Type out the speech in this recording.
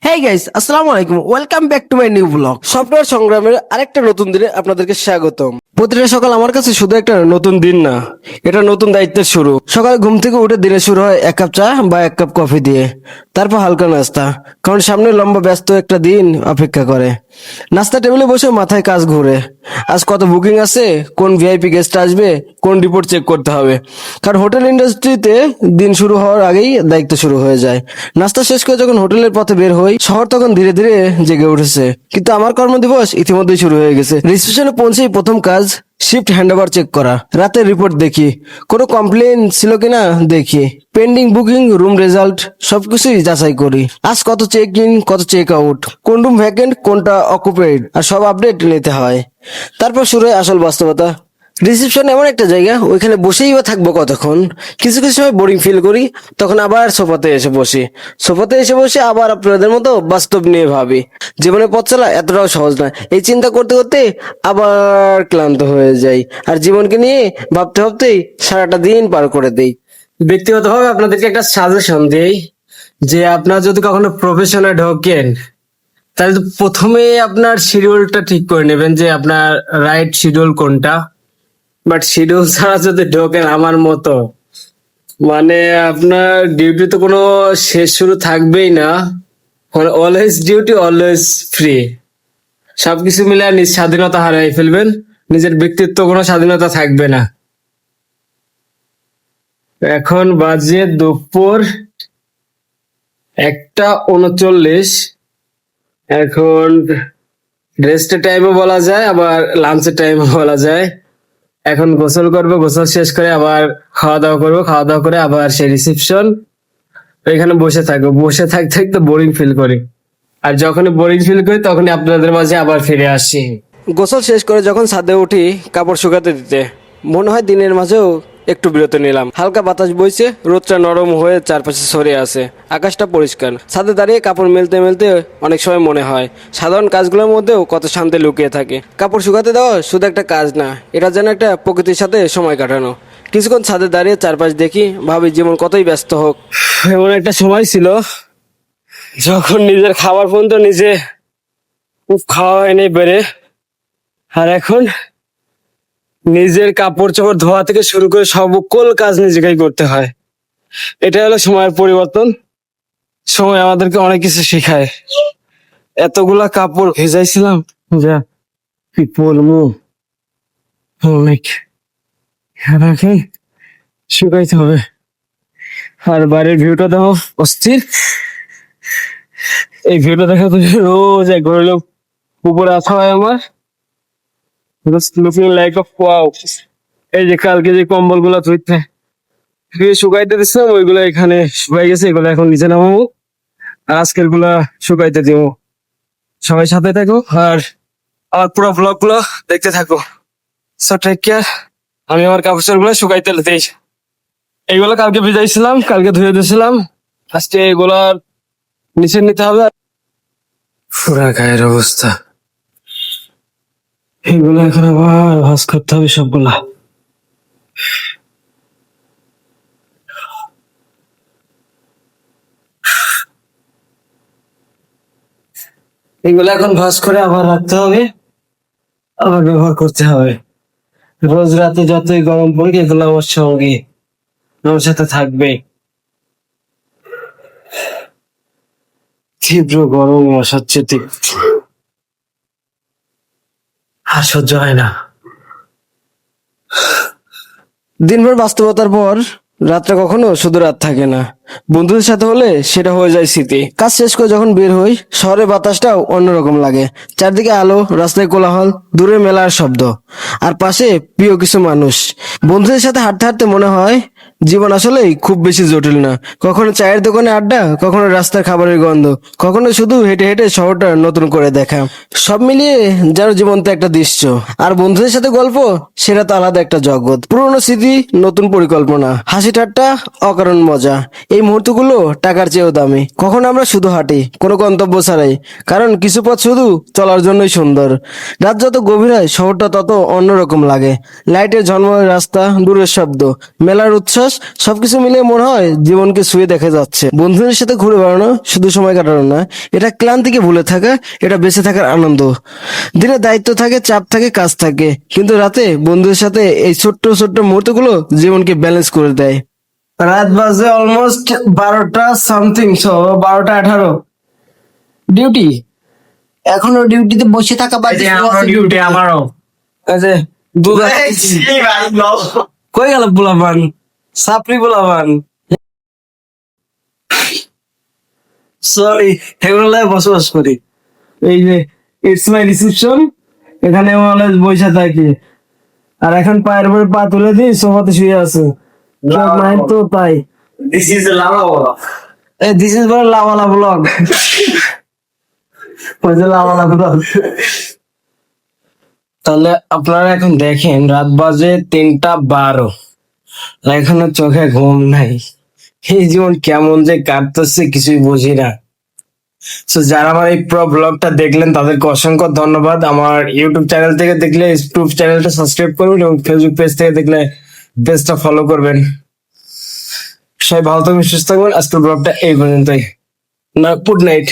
Hey guys, আসসালামু আলাইকুম। Welcome back to my new blog. Software সংগ্রামের আরেকটা নতুন দিনে আপনাদেরকে স্বাগতম। প্রতিটা সকাল আমার কাছে শুধু একটা নতুন দিন না, এটা নতুন দায়িত্বের শুরু। সকালে ঘুম থেকে উঠে দিনের শুরু হয় এক কাপ চা বা এক কাপ কফি দিয়ে, তারপর হালকা নাস্তা, কারণ সামনে লম্বা ব্যস্ত একটা দিন অপেক্ষা করে। নাস্তা টেবিলে বসে মাথায় কাজ ঘুরে, আজ কত বুকিং আছে, কোন ভিআইপি গেস্ট আসবে, কোন রিপোর্ট চেক করতে হবে। কারণ হোটেল ইন্ডাস্ট্রিতে দিন শুরু হওয়ার আগেই দায়িত্ব শুরু হয়ে যায়। নাস্তা শেষ করে যখন হোটেলের পথে বের হই, শহর তখন ধীরে ধীরে জেগে উঠেছে, কিন্তু আমার কর্মদিবস ইতিমধ্যেই শুরু হয়ে গেছে। রিসেপশনে পৌঁছেই প্রথম কাজ শিফট হ্যান্ডওভার চেক করা। রাতের রিপোর্ট দেখি, কোনো কমপ্লেন ছিল কিনা দেখি, পেন্ডিং বুকিং, রুম রেজাল্ট সবকিছুই যাচাই করি। আজ কত চেক ইন, কত চেক আউট, কোন রুম ভ্যাকেন্ট, কোনটা অকুপেড, আর সব আপডেট নিতে হয়। তারপর শুরু হয় আসল বাস্তবতা। রিসেপশন এমন একটা জায়গা, ওইখানে বসেই বা থাকবো কতক্ষণ। কিছু কিছু সময় বোরিং ফিল করি, তখন আবার সোফাতে এসে বসি। সোফাতে এসে বসে আবার আপনাদের মতো বাস্তব নিয়ে ভাবি, জীবনে পথ চলা এতটাও সহজ না। এই চিন্তা করতে করতে আবার ক্লান্ত হয়ে যাই, আর জীবনকে নিয়ে ভাবতে ভাবতেই সারাটা দিন পার করে দেই। ব্যক্তিগতভাবে আপনাদেরকে একটা সাজেশন দেই, যে আপনার যদি কখনো প্রফেশনে ঢোকেন, তাহলে তো প্রথমে আপনার শিডিউলটা ঠিক করে নেবেন, যে আপনার রাইট শিডিউল কোনটা। বাট শিডিউল ছাড়া যদি ঢোকেন আমার মতো, মানে আপনার ডিউটি তো কোনো শেষ শুরু থাকবেই না। অলওয়েজ ডিউটি, অলওয়েজ ফ্রি, সবকিছু মিলে নিজ স্বাধীনতা হারিয়ে ফেলবেন। নিজের ব্যক্তিত্ব কোনো স্বাধীনতা থাকবে না। এখন বাজে দুপুর 1:39। এখন রেস্টের টাইমও বলা যায়, আবার লাঞ্চের টাইমও বলা যায়। এখন গোসল করবো, গোসল শেষ করে আবার খাওয়া দাওয়া করবো, খাওয়া দাওয়া করে আবার সেই রিসেপশন। এখানে বসে থাকবো, বসে থাকতে থাকতে বোরিং ফিল করি, আর যখনই বোরিং ফিল করি তখনই আপনাদের মাঝে আবার ফিরে আসি। গোসল শেষ করে যখন ছাদে উঠি কাপড় শুকাতে দিতে, মনে হয় দিনের মাঝেও একটু বিরতি নিলাম। হালকা বাতাস বইছে, রোদটা নরম হয়ে চারপাশে ছড়িয়ে আছে, আকাশটা পরিষ্কার। ছাদে দাঁড়িয়ে কাপড় মেলতে মেলতে অনেক সময় মনে হয় সাধারণ কাজগুলোর মধ্যেও কত শান্তি লুকিয়ে থাকে। কাপড় শুকাতে দেওয়া শুধু একটা কাজ না, এটা যেন একটা প্রকৃতির সাথে সময় কাটানো। কিছুক্ষণ ছাদে দাঁড়িয়ে চারপাশ দেখি, ভাবি জীবন কতই ব্যস্ত হোক, এমন একটা সময় ছিল যখন নিজের খাবার পর্যন্ত নিজে খাওয়া হয়নি বেড়ে, আর এখন নিজের কাপড় চোপড় ধোয়া থেকে শুরু করে সকল কাজ নিজেকেই করতে হয়। এটা হলো সময়ের পরিবর্তন। সময় আমাদেরকে অনেক কিছু শেখায়। এতগুলা কাপড় ভেজাইছিলাম, যা কি বলবো, অনেক এখন শুকাইতে হবে। আর বাইরের ভিউটা দেখো, অস্থির। এই ভিউটা দেখা তো রোজ এক ঘরে লোক উপরে আসা হয় আমার, লুকিং লাইক অফ ওয়াও। এই যে কালকে যে কম্বল গুলা ধুইতে শুকাইতে দিচ্ছিলাম, ওইগুলো এখানে শুকাই গেছে, এগুলো এখন নিচে নামাবো, আর আজকের গুলা শুকাইতে দিব। সবাই সাথে থাকো, আর আমার পুরো ব্লগ গুলো দেখতে থাকো। So take care. আমি আমার কাপড় গুলো শুকাইতে দিই। এইগুলো কালকে ভিজাইছিলাম, কালকে ধুয়ে দিয়েছিলাম, আজকে এগুলার নিচে নিতে হবে। পুরা গায়ের অবস্থা, এগুলো এখন আবার ভাঁজ করতে হবে সবগুলা। এগুলো এখন ভাঁজ করে আবার রাখতে হবে, আবার ব্যবহার করতে হবে। রোজ রাতে যতই গরম পড়ুক, এগুলো আমার সঙ্গে, আমার সাথে থাকবে। তীব্র গরম, অসহ্য আর সহ্য হয় না। দিনভর বাস্তবতার পর রাতটা কখনো শুধু রাত থাকে না, বন্ধুদের সাথে হলে সেটা হয়ে যায় স্মৃতি। কাজ শেষ করে যখন বের হই, শহরের বাতাসটাও অন্যরকম লাগে। চারদিকে আলো, রাস্তায় কোলাহল, দূরে মেলার শব্দ, আর পাশে প্রিয় কিছু মানুষ। বন্ধুদের সাথে হাঁটতে হাঁটতে মনে হয় জীবন আসলেই খুব বেশি জটিল না। কখনো চায়ের দোকানে আড্ডা, কখনো রাস্তার খাবারের গন্ধ, কখনো শুধু হেঁটে হেঁটে শহরটা নতুন করে দেখা। সব মিলিয়ে যেন জীবন্ত একটা দৃশ্য। আর বন্ধুদের সাথে গল্প, সেটা তো আলাদা একটা জগৎ। পুরোনো স্মৃতি, নতুন পরিকল্পনা, হাসি ঠাট্টা, অকারণ মজা, এই মুহূর্তগুলো টাকার চেয়েও দামি। কখন আমরা শুধু হাঁটি কোনো গন্তব্য ছাড়াই, কারণ কিছু পথ শুধু চলার জন্যই সুন্দর। রাত যত গভীর হয় শহরটা তত অন্যরকম লাগে। লাইটের ঝলমলে রাস্তা, দূরের শব্দ, মেলার উচ্ছ্বাস, সবকিছু মিলিয়ে মনে হয় জীবনকে ছুঁয়ে দেখা যাচ্ছে। বন্ধুদের সাথে ঘুরে বেড়ানো শুধু সময় কাটানো না, এটা ক্লান্তিকে ভুলে থাকা, এটা বেঁচে থাকার আনন্দ। দিনে দায়িত্ব থাকে, চাপ থাকে, কাজ থাকে, কিন্তু রাতে বন্ধুদের সাথে এই ছোট্ট ছোট্ট মুহূর্তগুলো জীবনকে ব্যালেন্স করে দেয়। রাত বাজে অলমোস্ট 12টা সামথিং, 12টা 18। ডিউটি এখনো ডিউটিতে বসে থাকা বা ডিউটি আমারও। এই যে দুধ কই গেল পোলাপান, সাপড়ি পোলাপান। সরি, এগুলোয় বসবাস করি। এই যে ইটস মাই রিসেপশন, এখানে অলওয়েজ বসে থাকি। আর এখন পায়ের উপরে পা তুলে দিই, সোফাতে শুয়ে আছে। মায়ের তো তাই। This is lava. This is বড় লাওয়ালা ব্লগ। ওই যে লাওয়ালা ব্লগ। তাহলে আপনারা এখন দেখেন রাত বাজে 3টা 12, এখনো চোখে ঘুম নাই। এই জীবন কেমন যে কাটতেছে কিছুই বুঝি না। তো যারা আমার এই পুরো ব্লগটা দেখলেন তাদেরকে অসংখ্য ধন্যবাদ। আমার ইউটিউব চ্যানেল থেকে দেখলে ইউটিউব চ্যানেলটা সাবস্ক্রাইব করবেন এবং ফেসবুক পেজ থেকে দেখলে পেজটা ফলো করবেন। সবাই ভালো থাকবেন, সুস্থ থাকবেন। আজকের ব্লগটা এই পর্যন্তই। না, গুড নাইট।